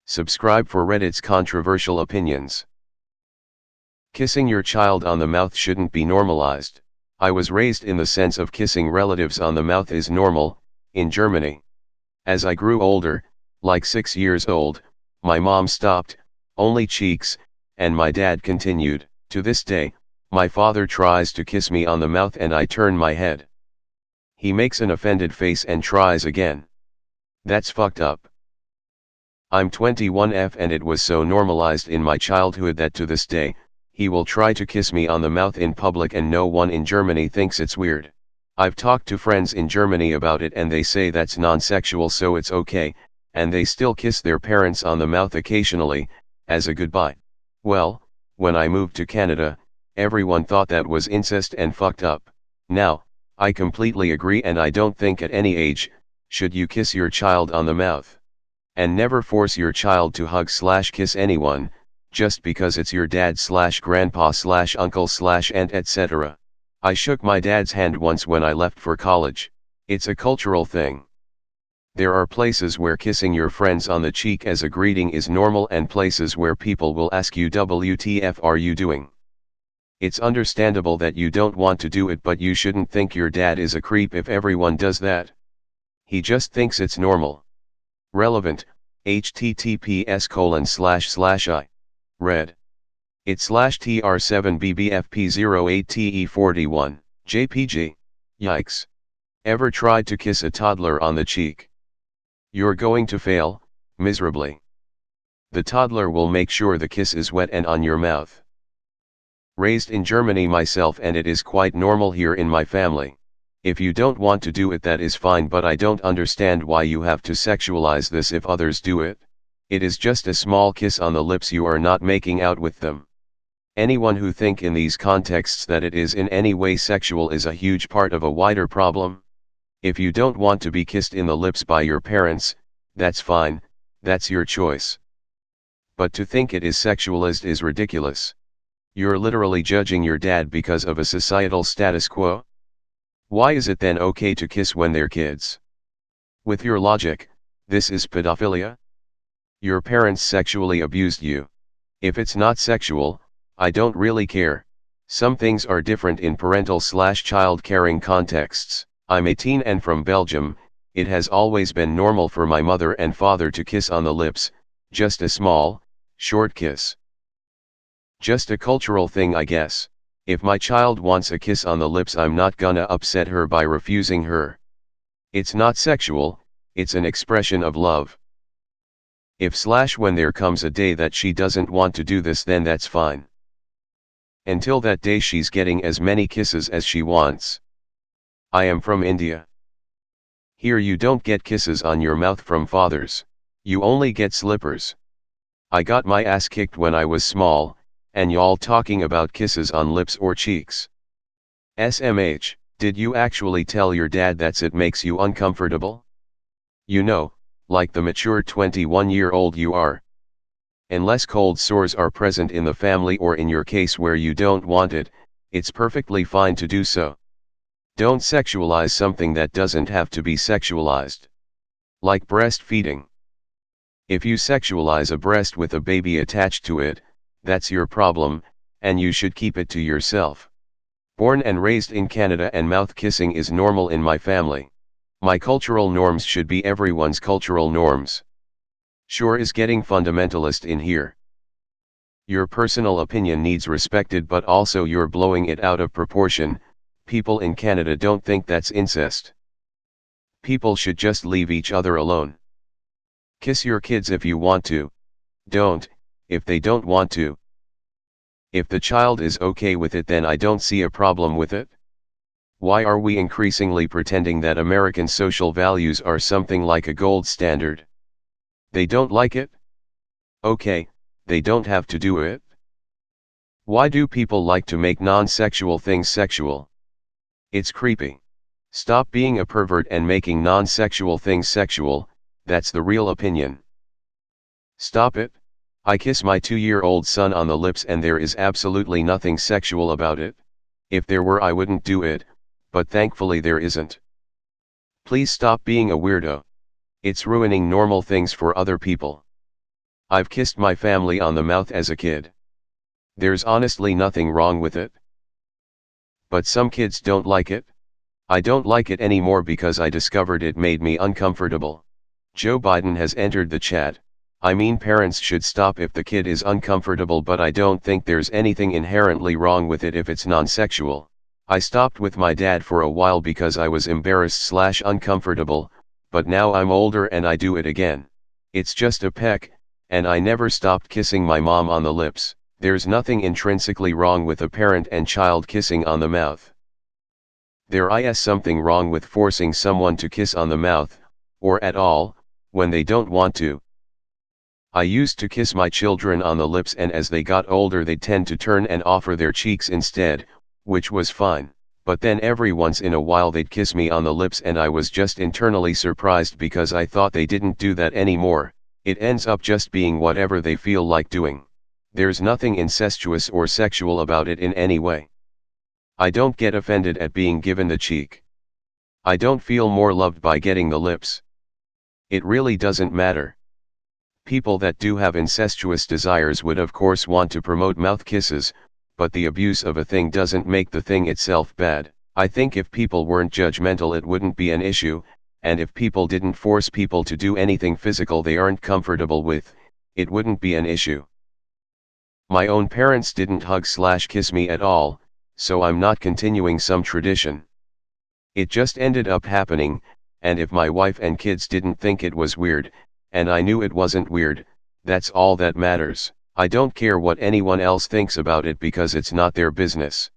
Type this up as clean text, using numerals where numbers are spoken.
Subscribe for Reddit's controversial opinions. Kissing your child on the mouth shouldn't be normalized. I was raised in the sense of kissing relatives on the mouth is normal, in Germany. As I grew older, like 6 years old, my mom stopped, only cheeks, and my dad continued. To this day, my father tries to kiss me on the mouth and I turn my head. He makes an offended face and tries again. That's fucked up. I'm 21F and it was so normalized in my childhood that to this day, he will try to kiss me on the mouth in public and no one in Germany thinks it's weird. I've talked to friends in Germany about it and they say that's non-sexual so it's okay, and they still kiss their parents on the mouth occasionally, as a goodbye. Well, when I moved to Canada, everyone thought that was incest and fucked up. Now, I completely agree and I don't think at any age, should you kiss your child on the mouth. And never force your child to hug/kiss anyone, just because it's your dad/grandpa/uncle/aunt etc. I shook my dad's hand once when I left for college. It's a cultural thing. There are places where kissing your friends on the cheek as a greeting is normal and places where people will ask you WTF are you doing? It's understandable that you don't want to do it but you shouldn't think your dad is a creep if everyone does that. He just thinks it's normal. Relevant, https:// Red. It/TR7BBFP08TE41, JPG. Yikes. Ever tried to kiss a toddler on the cheek? You're going to fail, miserably. The toddler will make sure the kiss is wet and on your mouth. Raised in Germany myself and it is quite normal here in my family. If you don't want to do it that is fine but I don't understand why you have to sexualize this if others do it. It is just a small kiss on the lips, you are not making out with them. Anyone who think in these contexts that it is in any way sexual is a huge part of a wider problem. If you don't want to be kissed in the lips by your parents, that's fine, that's your choice. But to think it is sexualized is ridiculous. You're literally judging your dad because of a societal status quo. Why is it then okay to kiss when they're kids? With your logic, this is pedophilia? Your parents sexually abused you. If it's not sexual, I don't really care. Some things are different in parental/child caring contexts. I'm 18 and from Belgium. It has always been normal for my mother and father to kiss on the lips, just a small, short kiss. Just a cultural thing I guess. If my child wants a kiss on the lips I'm not gonna upset her by refusing her. It's not sexual, it's an expression of love. If/when there comes a day that she doesn't want to do this then that's fine. Until that day she's getting as many kisses as she wants. I am from India. Here you don't get kisses on your mouth from fathers. You only get slippers. I got my ass kicked when I was small, and y'all talking about kisses on lips or cheeks. SMH, did you actually tell your dad that it makes you uncomfortable? You know, like the mature 21-year-old you are. Unless cold sores are present in the family or in your case where you don't want it, it's perfectly fine to do so. Don't sexualize something that doesn't have to be sexualized. Like breastfeeding. If you sexualize a breast with a baby attached to it, that's your problem, and you should keep it to yourself. Born and raised in Canada and mouth kissing is normal in my family. My cultural norms should be everyone's cultural norms. Sure is getting fundamentalist in here. Your personal opinion needs respected but also you're blowing it out of proportion. People in Canada don't think that's incest. People should just leave each other alone. Kiss your kids if you want to. Don't, if they don't want to. If the child is okay with it then I don't see a problem with it. Why are we increasingly pretending that American social values are something like a gold standard? They don't like it? Okay, they don't have to do it. Why do people like to make non-sexual things sexual? It's creepy. Stop being a pervert and making non-sexual things sexual, that's the real opinion. Stop it. I kiss my 2-year-old son on the lips and there is absolutely nothing sexual about it. If there were I wouldn't do it, but thankfully there isn't. Please stop being a weirdo. It's ruining normal things for other people. I've kissed my family on the mouth as a kid. There's honestly nothing wrong with it. But some kids don't like it. I don't like it anymore because I discovered it made me uncomfortable. Joe Biden has entered the chat. I mean, parents should stop if the kid is uncomfortable, but I don't think there's anything inherently wrong with it if it's non-sexual. I stopped with my dad for a while because I was embarrassed/uncomfortable, but now I'm older and I do it again. It's just a peck, and I never stopped kissing my mom on the lips. There's nothing intrinsically wrong with a parent and child kissing on the mouth. There is something wrong with forcing someone to kiss on the mouth, or at all, when they don't want to. I used to kiss my children on the lips, and as they got older they'd tend to turn and offer their cheeks instead, which was fine, but then every once in a while they'd kiss me on the lips and I was just internally surprised because I thought they didn't do that anymore. It ends up just being whatever they feel like doing. There's nothing incestuous or sexual about it in any way. I don't get offended at being given the cheek. I don't feel more loved by getting the lips. It really doesn't matter. People that do have incestuous desires would of course want to promote mouth kisses, but the abuse of a thing doesn't make the thing itself bad. I think if people weren't judgmental it wouldn't be an issue, and if people didn't force people to do anything physical they aren't comfortable with, it wouldn't be an issue. My own parents didn't hug/kiss me at all, so I'm not continuing some tradition. It just ended up happening, and if my wife and kids didn't think it was weird, and I knew it wasn't weird, that's all that matters. I don't care what anyone else thinks about it because it's not their business.